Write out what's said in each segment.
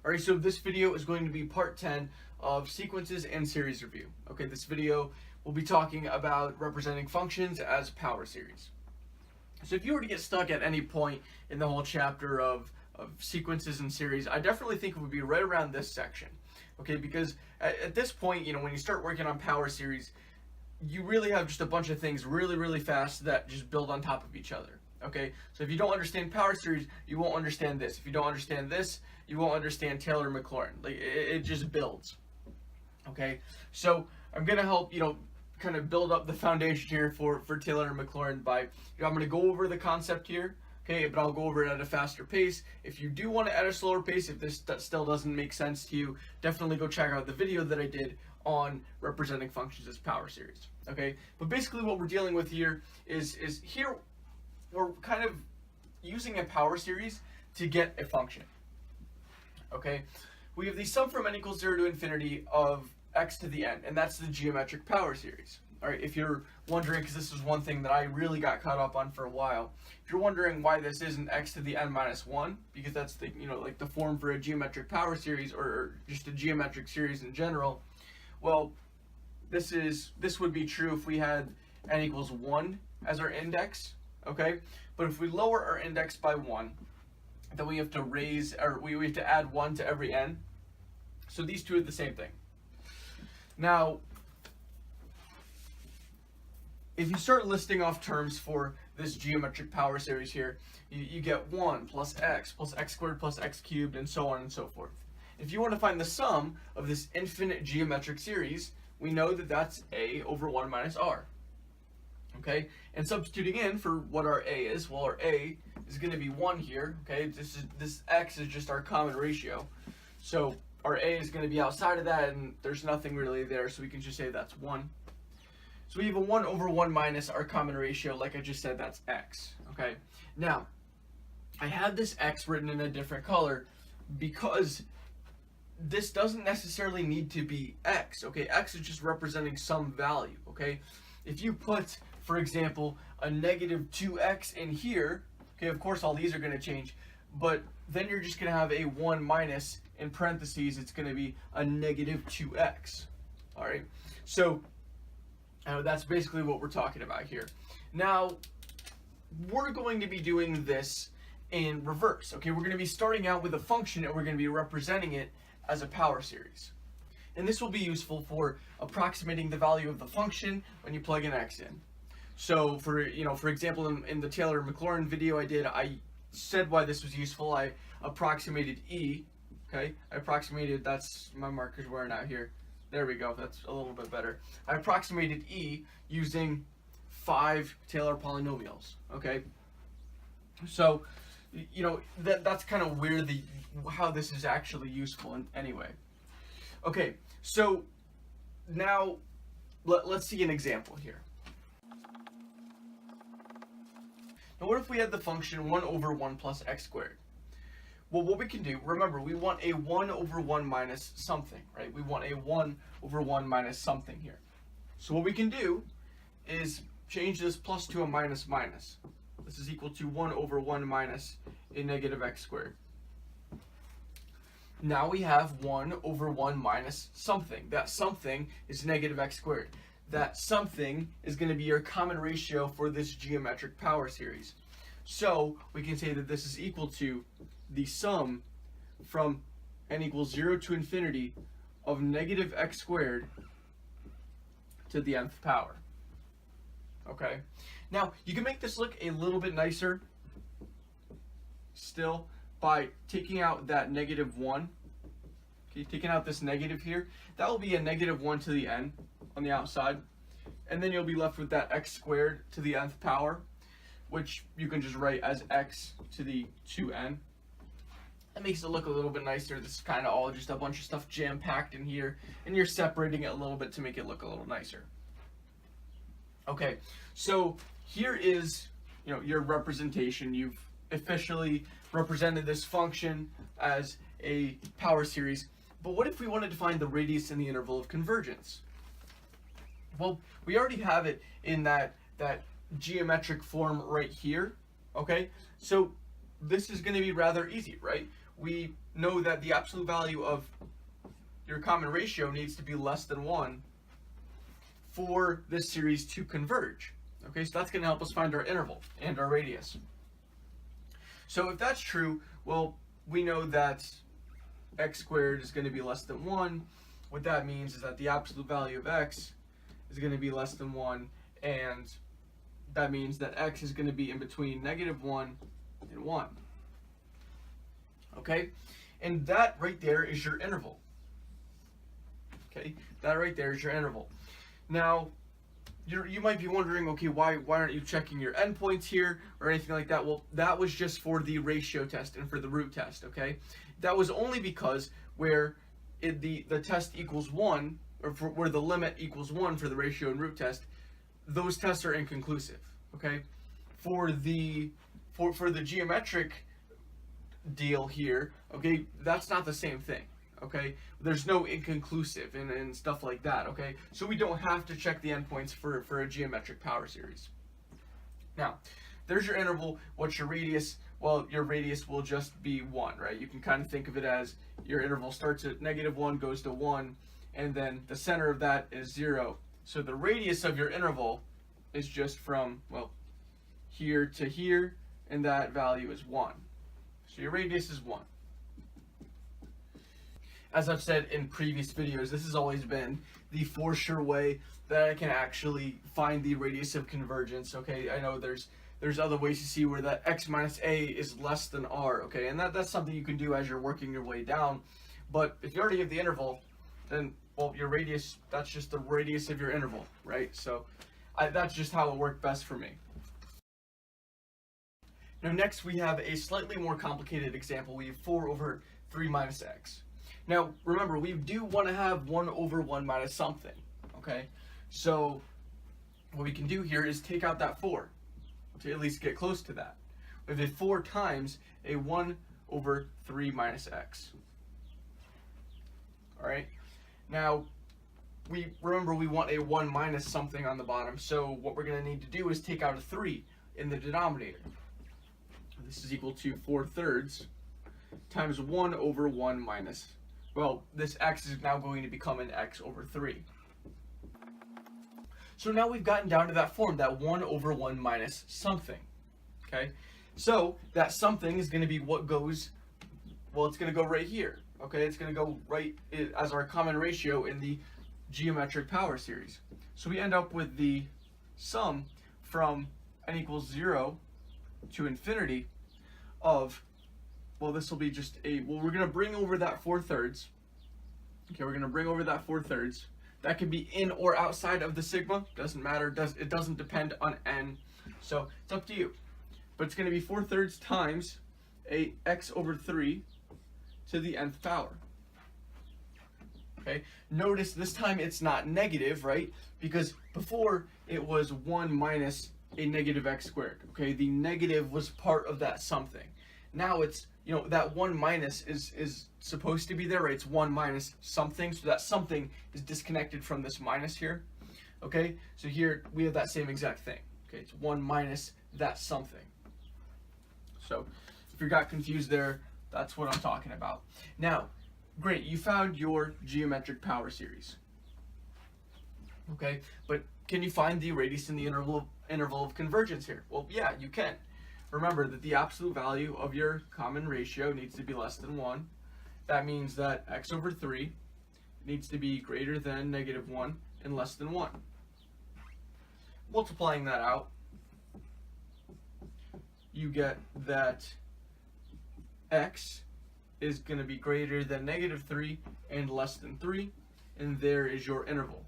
Alright, so this video is going to be part 10 of sequences and series review. Okay, this video will be talking about representing functions as power series. So if you were to get stuck at any point in the whole chapter of sequences and series, I definitely think it would be right around this section. Okay, because at this point, when you start working on power series, you really have just a bunch of things really fast that just build on top of each other. Okay, so if you don't understand power series, you won't understand this. If you don't understand this, you won't understand Taylor-Maclaurin. Like it just builds. Okay, so I'm gonna help kind of build up the foundation here for Taylor-Maclaurin by I'm gonna go over the concept here. Okay, but I'll go over it at a faster pace. If you do want to at a slower pace, if this still doesn't make sense to you, definitely go check out the video that I did on representing functions as power series. Okay, but basically what we're dealing with here is here we're kind of using a power series to get a function. Okay, we have the sum from n equals 0 to infinity of x to the n, and that's the geometric power series. All right, if you're wondering, because this is one thing that I really got caught up on for a while, if you're wondering why this isn't x to the n minus 1, because that's the like the form for a geometric power series or just a geometric series in general, well, this would be true if we had n equals 1 as our index. Okay, but if we lower our index by 1, then we have to raise, or we have to add 1 to every n. So these two are the same thing. Now, if you start listing off terms for this geometric power series here, you get 1 plus x squared plus x cubed, and so on and so forth. If you want to find the sum of this infinite geometric series, we know that that's a over 1 minus r. Okay, and substituting in for what our a is, well, our a is going to be 1 here. Okay, this x is just our common ratio, so our a is going to be outside of that, and there's nothing really there, so we can just say that's 1. So we have a 1 over 1 minus our common ratio, like I just said, that's x. Okay, now I had this x written in a different color because this doesn't necessarily need to be x. Okay, x is just representing some value. Okay, if you put, for example, a negative 2x in here, okay, of course all these are going to change, but then you're just going to have a 1 minus, in parentheses, it's going to be a negative 2x. All right, so that's basically what we're talking about here. Now, we're going to be doing this in reverse. Okay, we're going to be starting out with a function and we're going to be representing it as a power series. And this will be useful for approximating the value of the function when you plug an x in. So for example, in the Taylor-Maclaurin video I did, I said why this was useful. I approximated e. Okay, I approximated, that's my marker's wearing out here. There we go, that's a little bit better. I approximated e using 5 Taylor polynomials. Okay, so that's kind of where how this is actually useful anyway. Okay, so now let's see an example here. Now what if we had the function 1 over 1 plus x squared? Well, what we can do, remember, we want a 1 over 1 minus something, right? We want a 1 over 1 minus something here. So what we can do is change this plus to a minus minus. This is equal to 1 over 1 minus a negative x squared. Now we have 1 over 1 minus something. That something is negative x squared. That something is going to be your common ratio for this geometric power series. So we can say that this is equal to the sum from n equals 0 to infinity of negative x squared to the nth power. Okay, now you can make this look a little bit nicer still by taking out that negative 1. Okay, taking out this negative here, that will be a negative 1 to the n on the outside, and then you'll be left with that x squared to the nth power, which you can just write as x to the 2n. That makes it look a little bit nicer. This is kind of all just a bunch of stuff jam-packed in here, and you're separating it a little bit to make it look a little nicer. Okay, so here is your representation. You've officially represented this function as a power series. But what if we wanted to find the radius in the interval of convergence? Well, we already have it in that geometric form right here. Okay, so this is going to be rather easy, right? we know that the absolute value of your common ratio needs to be less than 1 for this series to converge. Okay, so that's going to help us find our interval and our radius. So if that's true, well, we know that x squared is going to be less than 1. What that means is that the absolute value of x is going to be less than 1, and that means that x is going to be in between -1 and 1. Okay, and that right there is your interval. Okay, that right there is your interval. Now, you might be wondering, okay, why aren't you checking your endpoints here or anything like that? Well, that was just for the ratio test and for the root test, okay? That was only because where the test equals 1, or where the limit equals 1 for the ratio and root test, those tests are inconclusive, okay? For the geometric deal here, okay, that's not the same thing. Okay, there's no inconclusive and stuff like that. Okay, so we don't have to check the endpoints for a geometric power series. Now, there's your interval. What's your radius? Well, your radius will just be 1, right? You can kind of think of it as your interval starts at -1, goes to 1, and then the center of that is 0. So the radius of your interval is just from, well, here to here, and that value is 1. So your radius is 1. As I've said in previous videos, this has always been the for sure way that I can actually find the radius of convergence. Okay, I know there's other ways to see where that x minus a is less than r. Okay, and that's something you can do as you're working your way down. But if you already have the interval, then, well, your radius, that's just the radius of your interval, right? So that's just how it worked best for me. Now next we have a slightly more complicated example. We have 4 over 3 minus x. Now, remember, we do want to have 1 over 1 minus something, okay? So what we can do here is take out that 4 to at least get close to that. We have a 4 times a 1 over 3 minus x. All right? Now, remember we want a 1 minus something on the bottom, so what we're going to need to do is take out a 3 in the denominator. This is equal to 4/3 times 1 over 1 minus, well, this x is now going to become an x over 3. So now we've gotten down to that form, that 1 over 1 minus something, okay? So that something is going to be what goes, well, it's going to go right here, okay? It's going to go right as our common ratio in the geometric power series. So we end up with the sum from n equals 0 to infinity of, well, this will be just well, we're going to bring over that 4/3. Okay, we're going to bring over that 4/3. That could be in or outside of the sigma. Doesn't matter. It doesn't depend on n. So it's up to you. But it's going to be 4/3 times a x over 3 to the nth power. Okay, notice this time it's not negative, right? Because before it was 1 minus a negative x squared. Okay, the negative was part of that something. Now it's, that 1 minus is supposed to be there, right? It's 1 minus something, so that something is disconnected from this minus here. Okay, so here we have that same exact thing. Okay, it's 1 minus that something. So if you got confused there, that's what I'm talking about. Now, great, you found your geometric power series. Okay, but can you find the radius in the interval of convergence here? Well, yeah, you can. Remember that the absolute value of your common ratio needs to be less than 1. That means that x over 3 needs to be greater than -1 and less than 1. Multiplying that out, you get that x is going to be greater than -3 and less than 3, and there is your interval.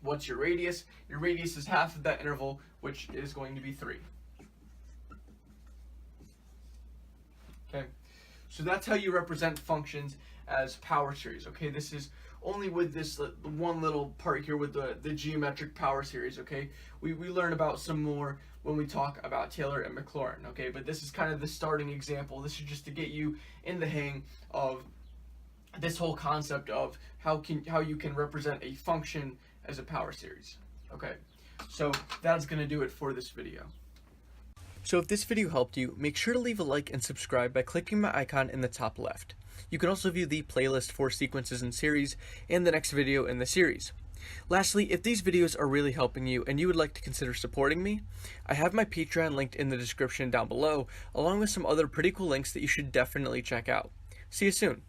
What's your radius? Your radius is half of that interval, which is going to be 3. Okay, so that's how you represent functions as power series. Okay, this is only with this one little part here with the geometric power series. Okay, we learn about some more when we talk about Taylor and Maclaurin. Okay, but this is kind of the starting example. This is just to get you in the hang of this whole concept of how you can represent a function as a power series. Okay, so that's going to do it for this video. So if this video helped you, make sure to leave a like and subscribe by clicking my icon in the top left. You can also view the playlist for sequences and series and the next video in the series. Lastly, if these videos are really helping you and you would like to consider supporting me, I have my Patreon linked in the description down below, along with some other pretty cool links that you should definitely check out. See you soon.